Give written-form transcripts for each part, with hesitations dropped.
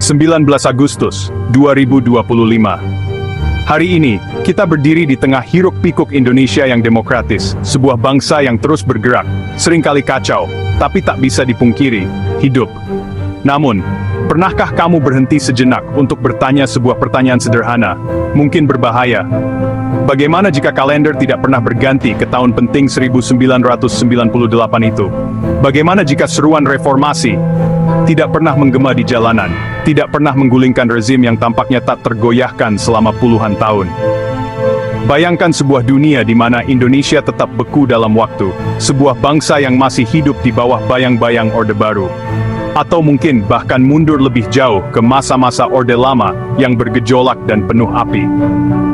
19 Agustus 2025. Hari ini, kita berdiri di tengah hiruk-pikuk Indonesia yang demokratis, sebuah bangsa yang terus bergerak, seringkali kacau, tapi tak bisa dipungkiri, hidup. Namun, pernahkah kamu berhenti sejenak untuk bertanya sebuah pertanyaan sederhana, mungkin berbahaya? Bagaimana jika kalender tidak pernah berganti ke tahun penting 1998 itu? Bagaimana jika seruan reformasi tidak pernah menggema di jalanan, tidak pernah menggulingkan rezim yang tampaknya tak tergoyahkan selama puluhan tahun? Bayangkan sebuah dunia di mana Indonesia tetap beku dalam waktu, sebuah bangsa yang masih hidup di bawah bayang-bayang Orde Baru. Atau mungkin bahkan mundur lebih jauh ke masa-masa Orde Lama yang bergejolak dan penuh api.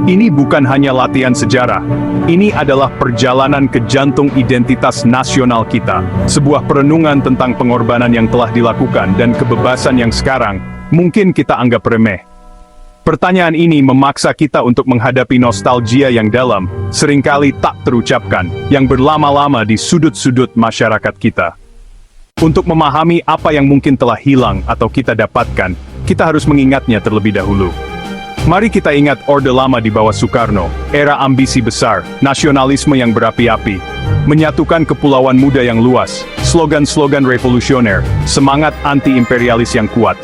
Ini bukan hanya latihan sejarah, ini adalah perjalanan ke jantung identitas nasional kita. Sebuah perenungan tentang pengorbanan yang telah dilakukan dan kebebasan yang sekarang mungkin kita anggap remeh. Pertanyaan ini memaksa kita untuk menghadapi nostalgia yang dalam, seringkali tak terucapkan, yang berlama-lama di sudut-sudut masyarakat kita. Untuk memahami apa yang mungkin telah hilang atau kita dapatkan, kita harus mengingatnya terlebih dahulu. Mari kita ingat Orde Lama di bawah Soekarno, era ambisi besar, nasionalisme yang berapi-api, menyatukan kepulauan muda yang luas, slogan-slogan revolusioner, semangat anti-imperialis yang kuat.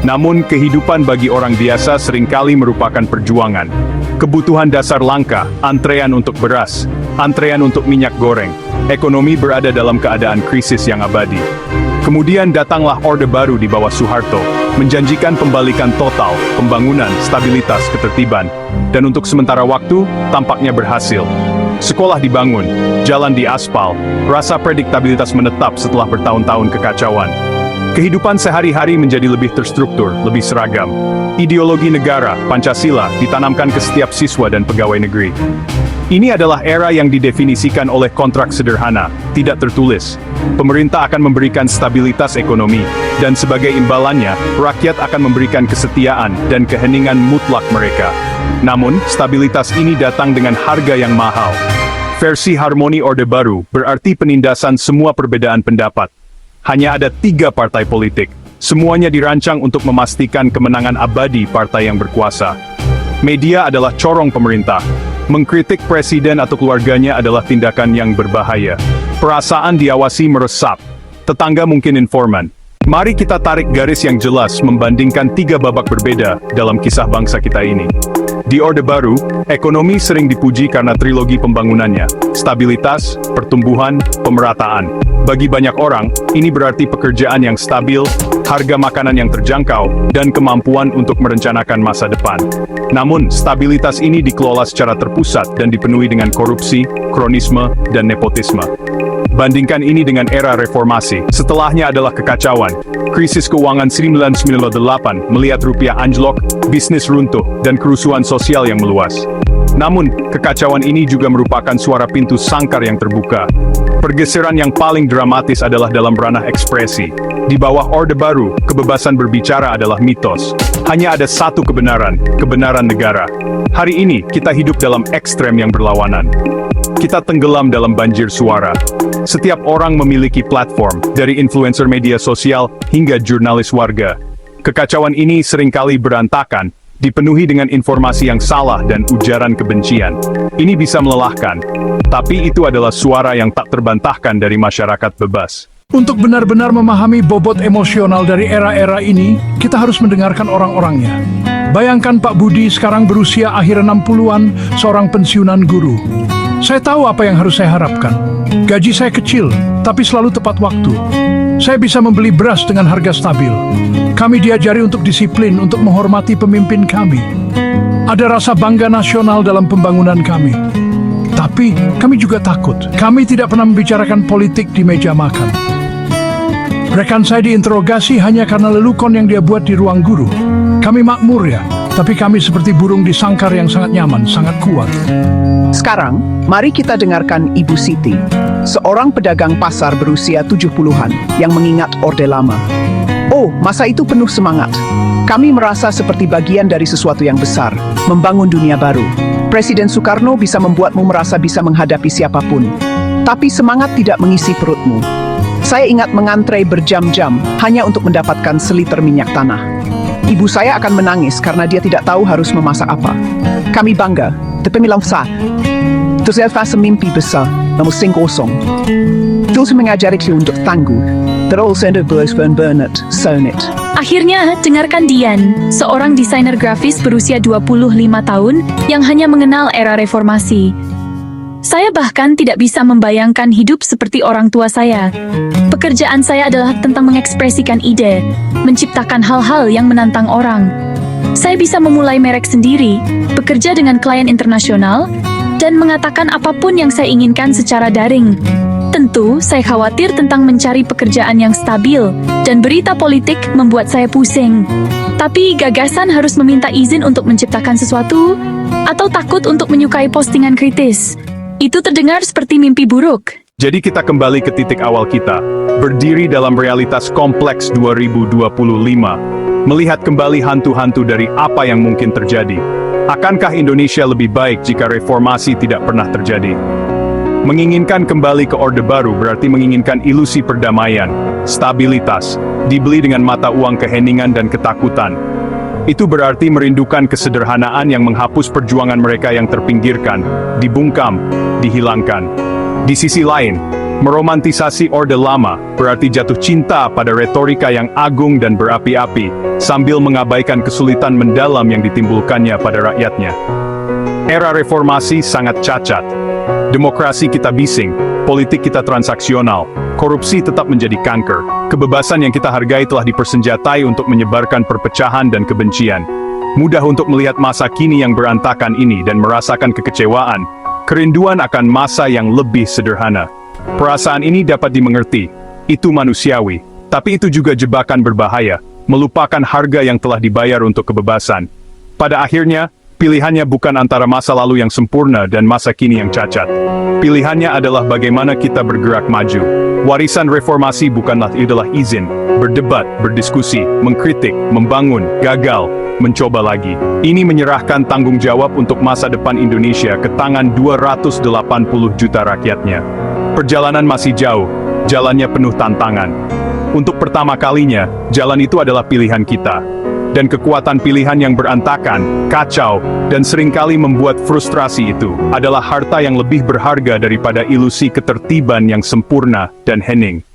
Namun kehidupan bagi orang biasa seringkali merupakan perjuangan. Kebutuhan dasar langka, antrean untuk beras, antrean untuk minyak goreng, ekonomi berada dalam keadaan krisis yang abadi. Kemudian datanglah Orde Baru di bawah Soeharto, menjanjikan pembalikan total, pembangunan, stabilitas, ketertiban. Dan untuk sementara waktu, tampaknya berhasil. Sekolah dibangun, jalan diaspal, rasa prediktabilitas menetap setelah bertahun-tahun kekacauan. Kehidupan sehari-hari menjadi lebih terstruktur, lebih seragam. Ideologi negara, Pancasila, ditanamkan ke setiap siswa dan pegawai negeri. Ini adalah era yang didefinisikan oleh kontrak sederhana, tidak tertulis. Pemerintah akan memberikan stabilitas ekonomi, dan sebagai imbalannya, rakyat akan memberikan kesetiaan dan keheningan mutlak mereka. Namun, stabilitas ini datang dengan harga yang mahal. Versi harmoni Orde Baru berarti penindasan semua perbedaan pendapat. Hanya ada 3 partai politik, semuanya dirancang untuk memastikan kemenangan abadi partai yang berkuasa. Media adalah corong pemerintah. Mengkritik presiden atau keluarganya adalah tindakan yang berbahaya. Perasaan diawasi meresap. Tetangga mungkin informan. Mari kita tarik garis yang jelas membandingkan 3 babak berbeda dalam kisah bangsa kita ini. Di Orde Baru, ekonomi sering dipuji karena trilogi pembangunannya. Stabilitas, pertumbuhan, pemerataan. Bagi banyak orang, ini berarti pekerjaan yang stabil, harga makanan yang terjangkau, dan kemampuan untuk merencanakan masa depan. Namun, stabilitas ini dikelola secara terpusat dan dipenuhi dengan korupsi, kronisme, dan nepotisme. Bandingkan ini dengan era reformasi. Setelahnya adalah kekacauan. Krisis keuangan 1998 melihat rupiah anjlok, bisnis runtuh, dan kerusuhan sosial yang meluas. Namun, kekacauan ini juga merupakan suara pintu sangkar yang terbuka. Pergeseran yang paling dramatis adalah dalam ranah ekspresi. Di bawah Orde Baru, kebebasan berbicara adalah mitos. Hanya ada satu kebenaran, kebenaran negara. Hari ini, kita hidup dalam ekstrem yang berlawanan. Kita tenggelam dalam banjir suara. Setiap orang memiliki platform, dari influencer media sosial hingga jurnalis warga. Kekacauan ini seringkali berantakan, dipenuhi dengan informasi yang salah dan ujaran kebencian. Ini bisa melelahkan, tapi itu adalah suara yang tak terbantahkan dari masyarakat bebas. Untuk benar-benar memahami bobot emosional dari era-era ini, kita harus mendengarkan orang-orangnya. Bayangkan Pak Budi sekarang berusia akhir 60-an, seorang pensiunan guru. Saya tahu apa yang harus saya harapkan. Gaji saya kecil, tapi selalu tepat waktu. Saya bisa membeli beras dengan harga stabil. Kami diajari untuk disiplin, untuk menghormati pemimpin kami. Ada rasa bangga nasional dalam pembangunan kami. Tapi, kami juga takut. Kami tidak pernah membicarakan politik di meja makan. Rekan saya diinterogasi hanya karena lelukon yang dia buat di ruang guru. Kami makmur ya, tapi kami seperti burung di sangkar yang sangat nyaman, sangat kuat. Sekarang, mari kita dengarkan Ibu Siti, seorang pedagang pasar berusia 70-an yang mengingat Orde Lama. Oh, masa itu penuh semangat. Kami merasa seperti bagian dari sesuatu yang besar, membangun dunia baru. Presiden Soekarno bisa membuatmu merasa bisa menghadapi siapapun. Tapi semangat tidak mengisi perutmu. Saya ingat mengantre berjam-jam hanya untuk mendapatkan seliter minyak tanah. Ibu saya akan menangis karena dia tidak tahu harus memasak apa. Kami bangga, tapi besar. Itu saya fasa mimpi besar, namun kosong. Itu mengajariku untuk tangguh. Terus Anda Bernard Sonnet. Akhirnya, dengarkan Dian, seorang desainer grafis berusia 25 tahun yang hanya mengenal era reformasi. Saya bahkan tidak bisa membayangkan hidup seperti orang tua saya. Pekerjaan saya adalah tentang mengekspresikan ide, menciptakan hal-hal yang menantang orang. Saya bisa memulai merek sendiri, bekerja dengan klien internasional, dan mengatakan apapun yang saya inginkan secara daring. Tentu, saya khawatir tentang mencari pekerjaan yang stabil, dan berita politik membuat saya pusing. Tapi gagasan harus meminta izin untuk menciptakan sesuatu, atau takut untuk menyukai postingan kritis. Itu terdengar seperti mimpi buruk. Jadi kita kembali ke titik awal kita, berdiri dalam realitas kompleks 2025, melihat kembali hantu-hantu dari apa yang mungkin terjadi. Akankah Indonesia lebih baik jika reformasi tidak pernah terjadi? Menginginkan kembali ke Orde Baru berarti menginginkan ilusi perdamaian, stabilitas, dibeli dengan mata uang keheningan dan ketakutan. Itu berarti merindukan kesederhanaan yang menghapus perjuangan mereka yang terpinggirkan, dibungkam, dihilangkan. Di sisi lain, meromantisasi Orde Lama berarti jatuh cinta pada retorika yang agung dan berapi-api, sambil mengabaikan kesulitan mendalam yang ditimbulkannya pada rakyatnya. Era reformasi sangat cacat. Demokrasi kita bising, politik kita transaksional, korupsi tetap menjadi kanker, kebebasan yang kita hargai telah dipersenjatai untuk menyebarkan perpecahan dan kebencian. Mudah untuk melihat masa kini yang berantakan ini dan merasakan kekecewaan, kerinduan akan masa yang lebih sederhana. Perasaan ini dapat dimengerti, itu manusiawi, tapi itu juga jebakan berbahaya, melupakan harga yang telah dibayar untuk kebebasan. Pada akhirnya, pilihannya bukan antara masa lalu yang sempurna dan masa kini yang cacat. Pilihannya adalah bagaimana kita bergerak maju. Warisan reformasi bukanlah izin, berdebat, berdiskusi, mengkritik, membangun, gagal, mencoba lagi. Ini menyerahkan tanggung jawab untuk masa depan Indonesia ke tangan 280 juta rakyatnya. Perjalanan masih jauh, jalannya penuh tantangan. Untuk pertama kalinya, jalan itu adalah pilihan kita. Dan kekuatan pilihan yang berantakan, kacau, dan seringkali membuat frustrasi itu adalah harta yang lebih berharga daripada ilusi ketertiban yang sempurna dan hening.